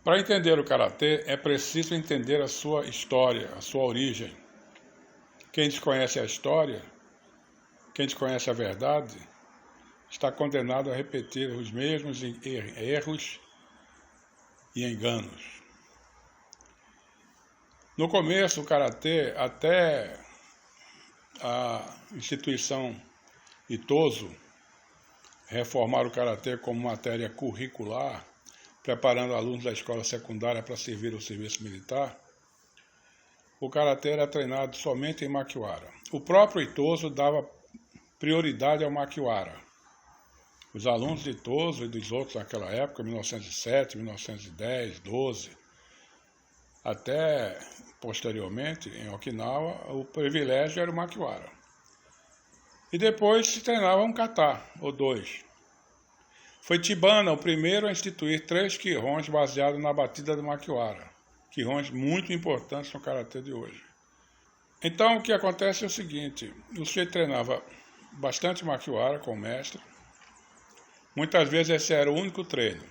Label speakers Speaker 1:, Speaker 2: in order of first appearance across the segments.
Speaker 1: Para entender o karatê, é preciso entender a sua história, a sua origem. Quem desconhece a história, quem desconhece a verdade, está condenado a repetir os mesmos erros e enganos. No começo, o karatê, até a instituição Itozo reformar o karatê como matéria curricular, preparando alunos da escola secundária para servir o serviço militar, o karatê era treinado somente em Makiwara. O próprio Itozo dava prioridade ao Makiwara. Os alunos de Itozo e dos outros naquela época, 1907, 1910, 12, até posteriormente, em Okinawa, o privilégio era o Makiwara. E depois se treinava um kata, ou dois. Foi Tibana o primeiro a instituir 3 Kihons baseados na batida do Makiwara. Kihons muito importantes no karatê de hoje. Então o que acontece é o seguinte, o sujeito treinava bastante Makiwara com o mestre. Muitas vezes esse era o único treino.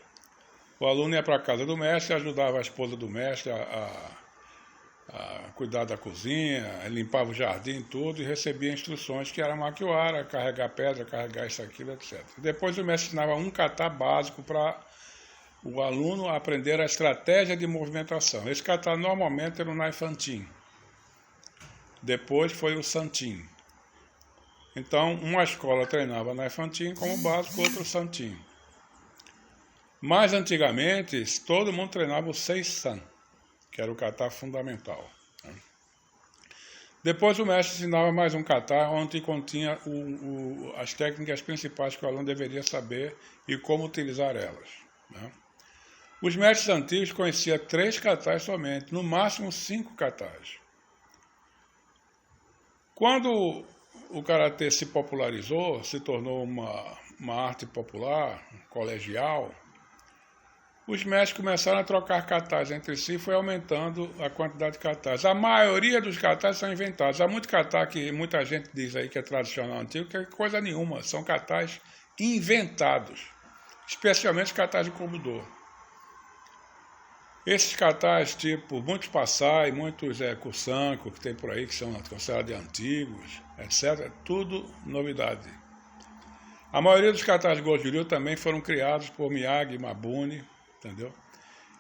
Speaker 1: O aluno ia para a casa do mestre, ajudava a esposa do mestre a cuidar da cozinha, limpava o jardim, tudo, e recebia instruções que era Makiwara, carregar pedra, carregar isso, aquilo, etc. Depois o mestre ensinava um kata básico para o aluno aprender a estratégia de movimentação. Esse kata normalmente era o Naifantin. Depois foi o Santin. Então, uma escola treinava Naifantin como básico, outra o Santin. Mais antigamente, todo mundo treinava o Seisan, que era o kata fundamental. Depois o mestre ensinava mais um kata, onde continha as técnicas principais que o aluno deveria saber e como utilizar elas. Os mestres antigos conheciam 3 katas somente, no máximo 5 katas. Quando o karatê se popularizou, se tornou uma arte popular, colegial, os mestres começaram a trocar katas entre si e foi aumentando a quantidade de katas. A maioria dos katas são inventados. Há muito kata que muita gente diz aí que é tradicional antigo, que é coisa nenhuma. São katas inventados, especialmente os katas de Kobudo. Esses katas, tipo, muitos Passai, muitos Kusanko, que tem por aí, que são considerados de antigos, etc., tudo novidade. A maioria dos katas de Goju-ryu também foram criados por Miyagi Mabuni, entendeu?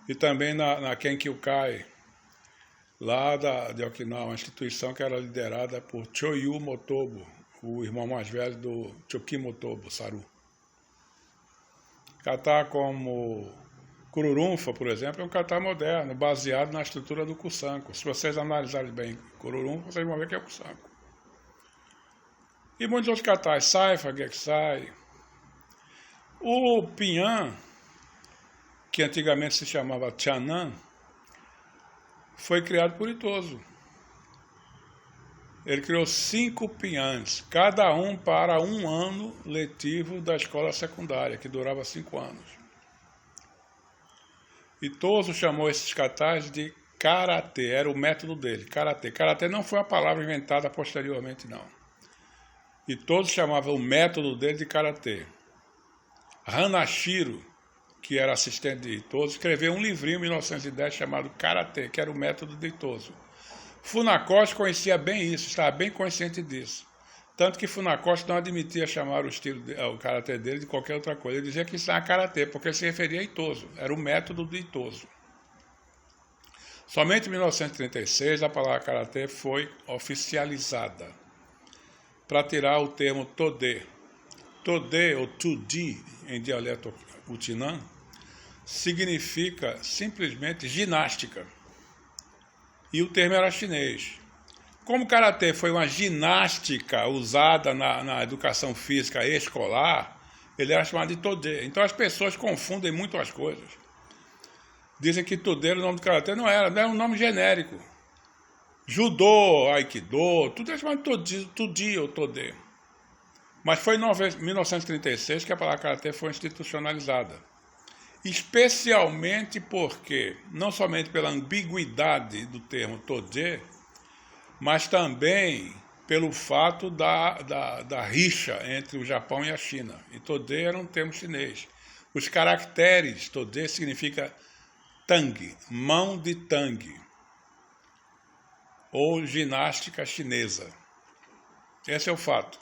Speaker 1: E também na Kenkyukai, lá de Okinawa, uma instituição que era liderada por Choyu Motobu, o irmão mais velho do Choki Motobu, Saru. Kata como Kururunfa, por exemplo, é um kata moderno, baseado na estrutura do Kusanko. Se vocês analisarem bem Kururunfa, vocês vão ver que é o Kusanko. E muitos outros katas, Saifa, Gekusai. O Pinhan, que antigamente se chamava Chanan, foi criado por Itozo. Ele criou 5 pinhãs, cada um para um ano letivo da escola secundária, que durava 5 anos. Itozo chamou esses katas de karatê, era o método dele, karatê. Karatê não foi uma palavra inventada posteriormente, não. Itozo chamava o método dele de karatê. Hanashiro, que era assistente de Itozo, escreveu um livrinho em 1910 chamado Karatê, que era o método de Itozo. Funakoshi conhecia bem isso, estava bem consciente disso. Tanto que Funakoshi não admitia chamar o karatê dele de qualquer outra coisa. Ele dizia que isso era karatê, porque ele se referia a Itozo, era o método de Itozo. Somente em 1936 a palavra karatê foi oficializada para tirar o termo Tode. Tode, ou Tudi, em dialeto Utinan, significa simplesmente ginástica. E o termo era chinês. Como o karatê foi uma ginástica usada na educação física escolar, ele era chamado de Tode. Então as pessoas confundem muito as coisas. Dizem que Tode, o nome do karatê, não era um nome genérico. Judô, Aikido, tudo é chamado de Tudi ou Tode. Mas foi em 1936 que a palavra karatê foi institucionalizada. Especialmente porque, não somente pela ambiguidade do termo Tode, mas também pelo fato da rixa entre o Japão e a China. E Tode era um termo chinês. Os caracteres Tode significa Tang, mão de Tang, ou ginástica chinesa. Esse é o fato.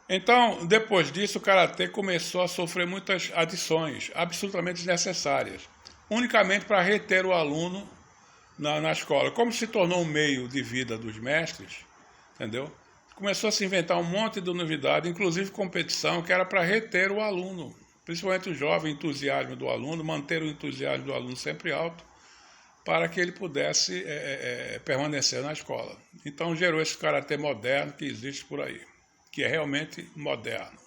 Speaker 1: Então, depois disso, o Karatê começou a sofrer muitas adições absolutamente desnecessárias, unicamente para reter o aluno na escola. Como se tornou um meio de vida dos mestres, entendeu? Começou a se inventar um monte de novidade, inclusive competição, que era para reter o aluno, principalmente o jovem entusiasmo do aluno, manter o entusiasmo do aluno sempre alto, para que ele pudesse permanecer na escola. Então gerou esse karatê moderno que existe por aí, que é realmente moderno.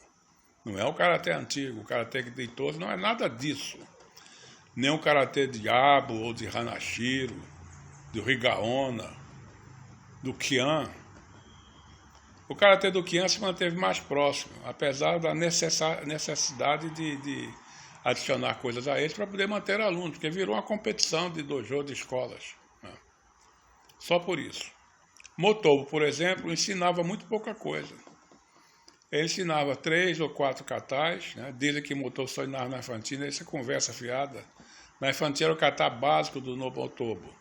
Speaker 1: Não é o karatê antigo, o karatê que tem todos, não é nada disso. Nem o karatê de Abo ou de Hanashiro, do Rigaona, do Kyan. O karatê do Kyan se manteve mais próximo, apesar da necessidade de adicionar coisas a eles para poder manter alunos, porque virou uma competição de dojo, de escolas. Né? Só por isso. Motobo, por exemplo, ensinava muito pouca coisa. Ele ensinava 3 ou 4 katais, né? Dizem que Motobo só ensinava na infantil, isso é conversa fiada. Na infantil era o kata básico do Motobo.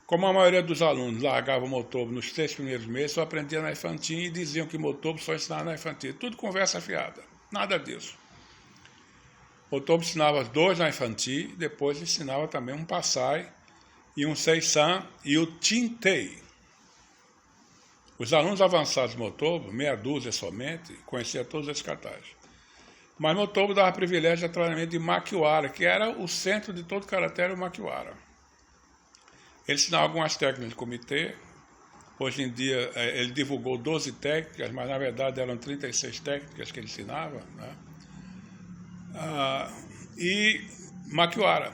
Speaker 1: Como a maioria dos alunos largava o Motobo nos 3 primeiros meses, só aprendia na infantil e diziam que Motobo só ensinava na infantil. Tudo conversa fiada. Nada disso. Motobo ensinava 2 na infantil, depois ensinava também um Passai e um Seisan e o Tintei. Os alunos avançados de Motobo, meia dúzia somente, conheciam todos esses katais. Mas Motobo dava privilégio de treinamento de Makiwara, que era o centro de todo o karatê, era o Makiwara. Ele ensinava algumas técnicas de comitê. Hoje em dia ele divulgou 12 técnicas, mas na verdade eram 36 técnicas que ele ensinava, né? E Makiwara.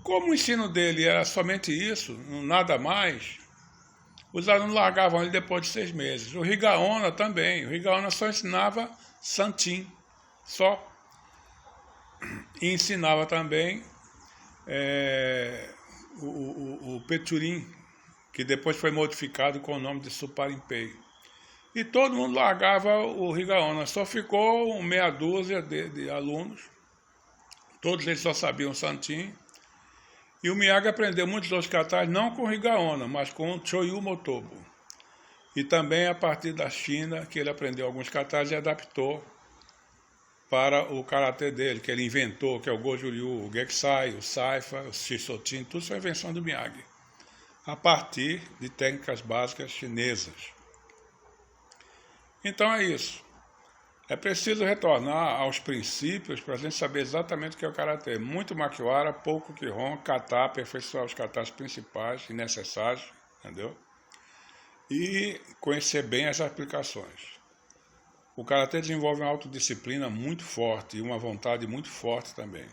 Speaker 1: Como o ensino dele era somente isso, nada mais, os alunos largavam ele depois de 6 meses. O Rigaona também. O Rigaona só ensinava Santin, só. E ensinava também o Peturim, que depois foi modificado com o nome de Suparimpei. E todo mundo largava o Rigaona. Só ficou meia dúzia de alunos. Todos eles só sabiam Santin. E o Miyagi aprendeu muitos dos katais não com Rigaona, mas com o Choyu Motobo. E também a partir da China, que ele aprendeu alguns katais e adaptou para o karatê dele, que ele inventou, que é o Goju Ryu, o Gekisai, o Saifa, o Shisotin, tudo são invenção do Miyagi, a partir de técnicas básicas chinesas. Então é isso. É preciso retornar aos princípios para a gente saber exatamente o que é o karatê. Muito Makiwara, pouco Kihon, kata, aperfeiçoar os katas principais e necessários, entendeu? E conhecer bem as aplicações. O karatê desenvolve uma autodisciplina muito forte e uma vontade muito forte também.